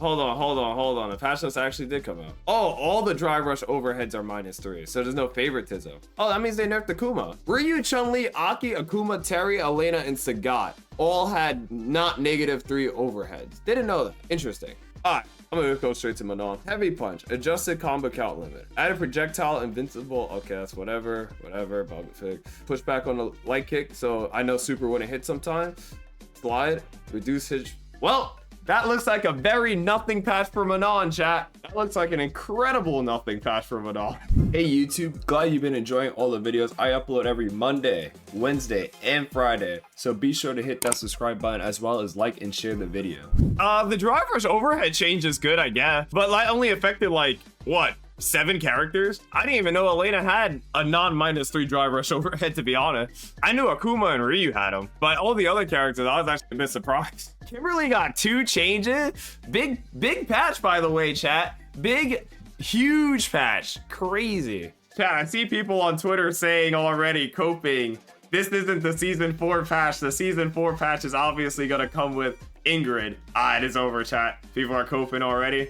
hold on. The patch list actually did come out. Oh, all the drive rush overheads are -3, so there's no favoritism. Oh, that means they nerfed Akuma. Ryu, Chun-Li, Aki, Akuma, Terry, Elena, and Sagat all had not -3 overheads. Didn't know that. Interesting. All right, I'm gonna go straight to Manon. Heavy punch, adjusted combo count limit, added projectile, invincible. Okay, that's whatever. Bug fix. Push back on the light kick, so I know super wouldn't hit sometimes. Slide, reduce hit. Well, that looks like a very nothing patch for Manon, chat. That looks like an incredible nothing patch for Manon. Hey YouTube, glad you've been enjoying all the videos. I upload every Monday, Wednesday, and Friday. So be sure to hit that subscribe button as well as like and share the video. The drive rush overhead change is good, I guess. But like only affected like, what? 7 characters? I didn't even know Elena had a non-3 drive rush overhead, to be honest. I knew Akuma and Ryu had them, but all the other characters, I was actually a bit surprised. Kimberly got 2 changes. Big patch, by the way, chat. Huge patch. Crazy. Chat, I see people on Twitter saying already, coping, this isn't the season 4 patch. The season 4 patch is obviously gonna come with Ingrid. It is over, chat. People are coping already.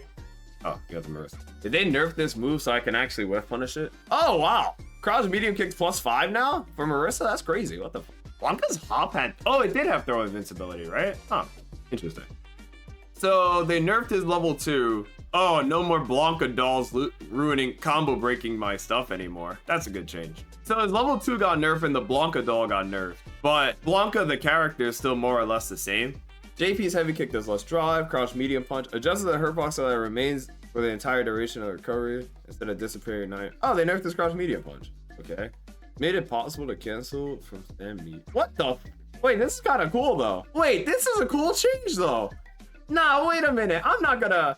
Oh, you got the Marissa. Did they nerf this move so I can actually whiff punish it? Oh, wow. Crouch medium kick +5 now for Marissa? That's crazy. What the f? Blanka's hop had... Oh, it did have throw invincibility, right? Huh. Interesting. So they nerfed his level 2. Oh, no more Blanka dolls ruining, combo breaking my stuff anymore. That's a good change. So his level 2 got nerfed and the Blanka doll got nerfed. But Blanka, the character, is still more or less the same. JP's heavy kick does less drive, crouch medium punch, adjusted the hurt box so that it remains for the entire duration of the recovery instead of disappearing night. Oh, they nerfed this crouch medium punch. Okay. Made it possible to cancel from stand meet. What the? Wait, this is kind of cool though. Wait, this is a cool change though. Nah, wait a minute. I'm not gonna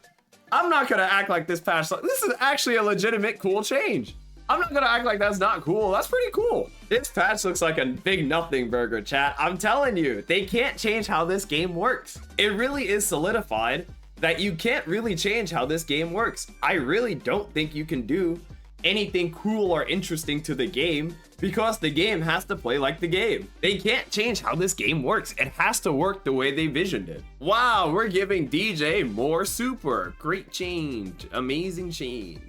act like this patch. This is actually a legitimate cool change. I'm not gonna act like that's not cool. That's pretty cool. This patch looks like a big nothing burger, chat. I'm telling you, they can't change how this game works. It really is solidified that you can't really change how this game works. I really don't think you can do anything cool or interesting to the game because the game has to play like the game. They can't change how this game works. It has to work the way they visioned it. Wow, we're giving DJ more super. Great change. Amazing change.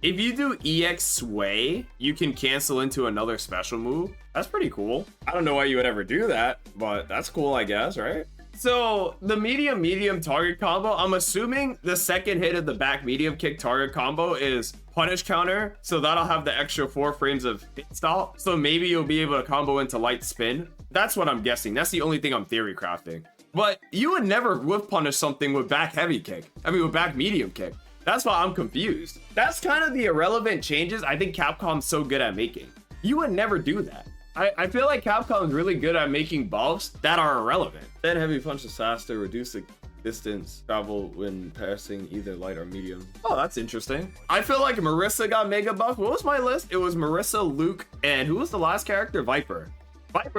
If you do EX Sway, you can cancel into another special move. That's pretty cool. I don't know why you would ever do that, but that's cool, I guess, right? So the medium target combo, I'm assuming the second hit of the back medium kick target combo is punish counter. So that'll have the extra 4 frames of hit stop. So maybe you'll be able to combo into light spin. That's what I'm guessing. That's the only thing I'm theory crafting. But you would never whiff punish something with back heavy kick. I mean, with back medium kick. That's why I'm confused. That's kind of the irrelevant changes I think Capcom's so good at making. You would never do that. I feel like Capcom's really good at making buffs that are irrelevant. Then heavy punch is faster, reduce the distance travel when passing either light or medium. Oh, that's interesting. I feel like Marissa got mega buff. What was my list? It was Marissa, Luke, and who was the last character? Viper.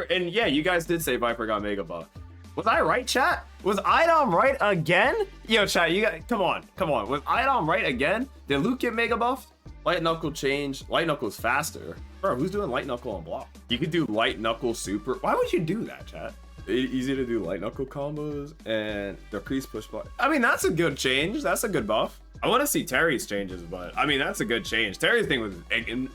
And yeah, you guys did say Viper got mega buff. Was I right, chat? Was iDom right again? Yo, chat, you got, come on. Was iDom right again? Did Luke get mega buffed? Light knuckle change. Light knuckle's faster. Bro, who's doing light knuckle on block? You could do light knuckle super. Why would you do that, chat? Easy to do light knuckle combos and decrease push block. I mean, that's a good change. That's a good buff. I want to see Terry's changes, but I mean, that's a good change. Terry's thing was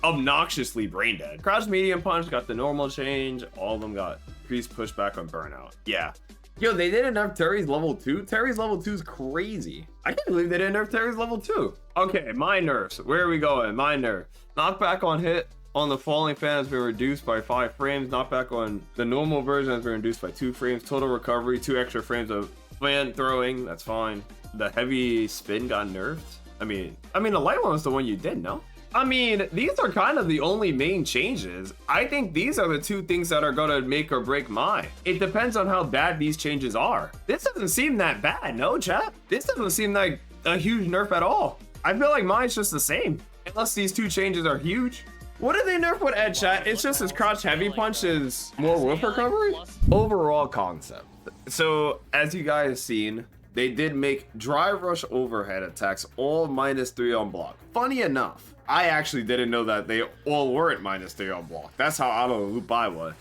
obnoxiously brain dead. Crouch medium punch got the normal change. All of them got increased pushback on burnout. Yeah. Yo, they didn't nerf Terry's level 2. Terry's level 2 is crazy. I can't believe they didn't nerf Terry's level 2. Okay, my nerfs. Where are we going? My nerf. Knockback on hit on the falling fan has been reduced by 5 frames. Knockback on the normal version has been reduced by 2 frames. Total recovery, 2 extra frames of fan throwing. That's fine. The heavy spin got nerfed. I mean, the light one was the one you did, no? I mean, these are kind of the only main changes. I think these are the 2 things that are gonna make or break mine. It depends on how bad these changes are. This doesn't seem that bad, no, chat? This doesn't seem like a huge nerf at all. I feel like mine's just the same, unless these 2 changes are huge. What did they nerf with Ed, chat? It's just his crouch heavy punch is more whiff recovery? Overall concept. So, as you guys seen, they did make drive rush overhead attacks all -3 on block. Funny enough, I actually didn't know that they all weren't -3 on block. That's how out of the loop I was.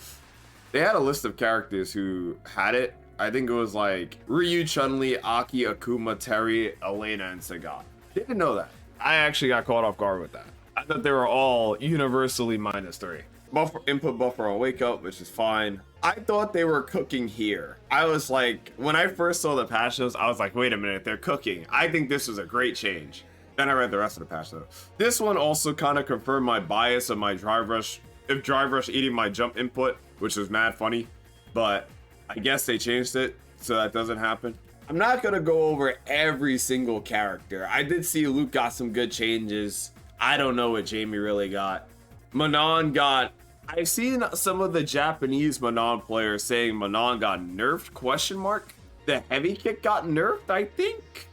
They had a list of characters who had it, I think it was like Ryu, Chun-Li, Aki, Akuma, Terry, Elena, and Sagat. Didn't know that. I actually got caught off guard with that. I thought they were all universally -3. Buffer, input buffer on wake up, which is fine. I thought they were cooking here. I was like, when I first saw the patch notes, I was like, wait a minute, they're cooking. I think this was a great change. Then I read the rest of the patch notes. This one also kind of confirmed my bias of my drive rush, if drive rush eating my jump input, which was mad funny, but I guess they changed it so that doesn't happen. I'm not gonna go over every single character. I did see Luke got some good changes. I don't know what Jamie really got. Manon got, I've seen some of the Japanese Manon players saying Manon got nerfed, question mark. The heavy kick got nerfed, I think.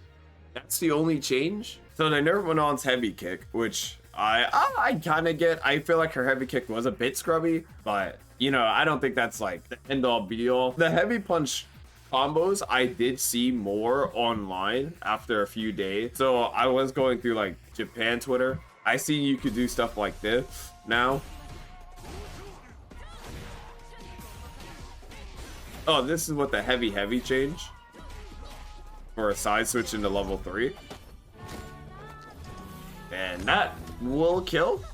That's the only change. So they nerfed Manon's heavy kick, which I kind of get. I feel like her heavy kick was a bit scrubby, but you know, I don't think that's like the end all be all. The heavy punch combos I did see more online after a few days. So I was going through like Japan Twitter. I seen you could do stuff like this now. Oh, this is what the heavy change for a side switch into level 3. And that will kill.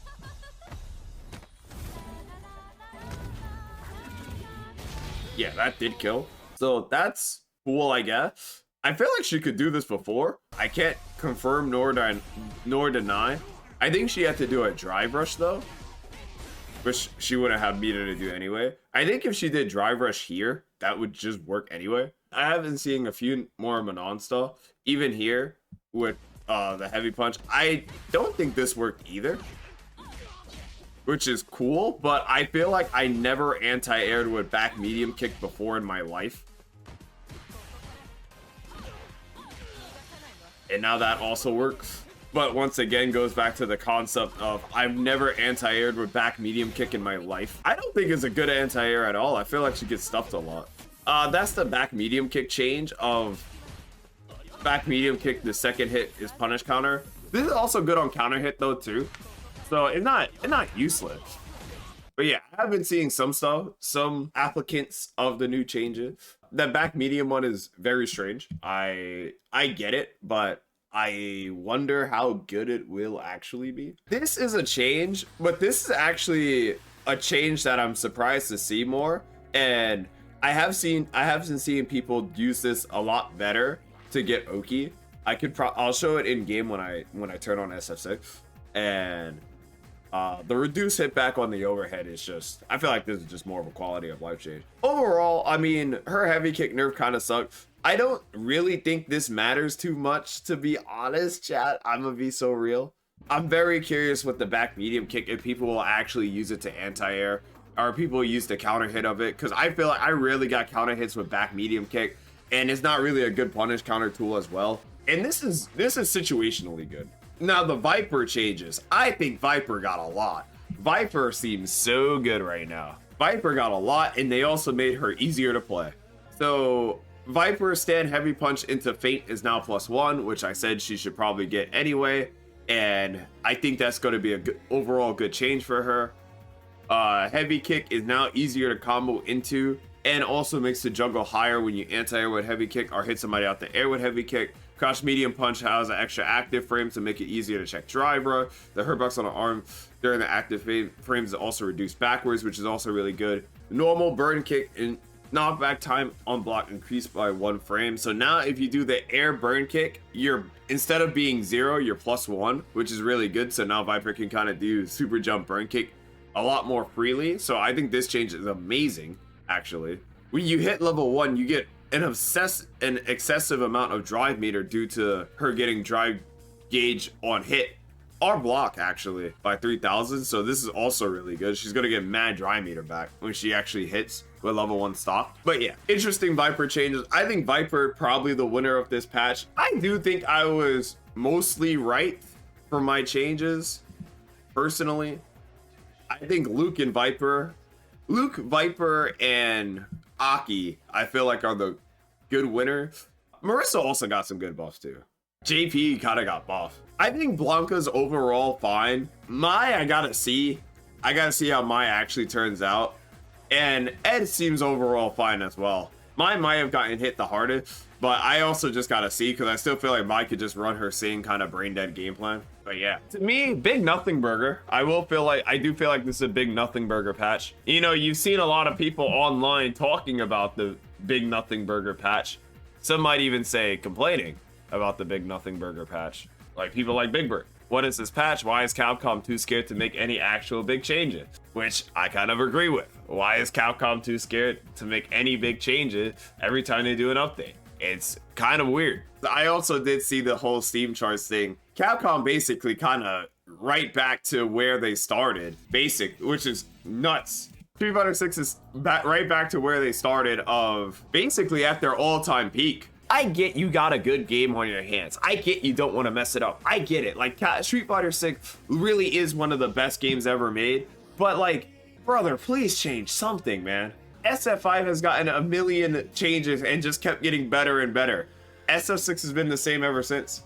Yeah, that did kill. So that's cool, I guess. I feel like she could do this before. I can't confirm nor deny. I think she had to do a drive rush though, which she wouldn't have needed to do anyway. I think if she did drive rush here, that would just work anyway. I have been seeing a few more Manon stuff, even here with the heavy punch. I don't think this worked either, which is cool, but I feel like I never anti-aired with back medium kick before in my life. And now that also works. But once again, goes back to the concept of I've never anti-aired with back medium kick in my life. I don't think it's a good anti-air at all. I feel like she gets stuffed a lot. That's the back medium kick change of back medium kick. The second hit is punish counter. This is also good on counter hit though too. So it's not useless. But yeah, I have been seeing some stuff, some applicants of the new changes. That back medium one is very strange. I get it, but I wonder how good it will actually be. This is a change, but this is actually a change that I'm surprised to see more. And I have been seeing people use this a lot better to get Oki. I'll show it in game when I turn on SF6. And the reduced hit back on the overhead is just, I feel like this is just more of a quality of life change. Overall, I mean, her heavy kick nerf kind of sucked. I don't really think this matters too much, to be honest, chat. I'm gonna be so real. I'm very curious with the back medium kick, if people will actually use it to anti-air, or people use the counter hit of it, because I feel like I rarely got counter hits with back medium kick, and it's not really a good punish counter tool as well. And this is situationally good. Now the Viper changes. I think Viper got a lot. Viper seems so good right now. Viper got a lot, and they also made her easier to play. So Viper stand heavy punch into feint is now +1, which I said she should probably get anyway, and I think that's going to be a good, overall good change for her. Heavy kick is now easier to combo into, and also makes the juggle higher when you anti-air with heavy kick or hit somebody out the air with heavy kick. Crouch medium punch has an extra active frame to make it easier to check driver. The hurtbox on the arm during the active frames is also reduced backwards, which is also really good. Normal burn kick and knockback time on block increased by 1 frame. So now if you do the air burn kick, you're, instead of being 0, you're +1, which is really good. So now Viper can kind of do super jump burn kick a lot more freely. So I think this change is amazing, actually. When you hit level 1, you get an excessive amount of drive meter due to her getting drive gauge on hit or block, actually, by 3000. So this is also really good. She's gonna get mad drive meter back when she actually hits with level 1 stock. But yeah, interesting Viper changes. I think Viper probably the winner of this patch. I do think I was mostly right for my changes personally. I think Luke, Viper, and Aki, I feel like are the good winners. Marissa also got some good buffs too. JP kind of got buffed. I think Blanka's overall fine. Mai, I gotta see how Mai actually turns out. And Ed seems overall fine as well. Mine might have gotten hit the hardest, but I also just gotta see because I still feel like mine could just run her same kind of brain dead game plan. But yeah, to me, big nothing burger. I do feel like this is a big nothing burger patch. You know, you've seen a lot of people online talking about the big nothing burger patch. Some might even say complaining about the big nothing burger patch. Like people like Big Bird. What is this patch? Why is Capcom too scared to make any actual big changes? Which I kind of agree with. Why is Capcom too scared to make any big changes every time they do an update? It's kind of weird. I also did see the whole Steam charts thing. Capcom basically kind of right back to where they started, which is nuts. Street Fighter 6 is right back to where they started, of basically at their all-time peak. I get you got a good game on your hands. I get you don't want to mess it up. I get it. Like, Street Fighter 6 really is one of the best games ever made. But like, brother, please change something, man. SF5 has gotten a million changes and just kept getting better and better. SF6 has been the same ever since.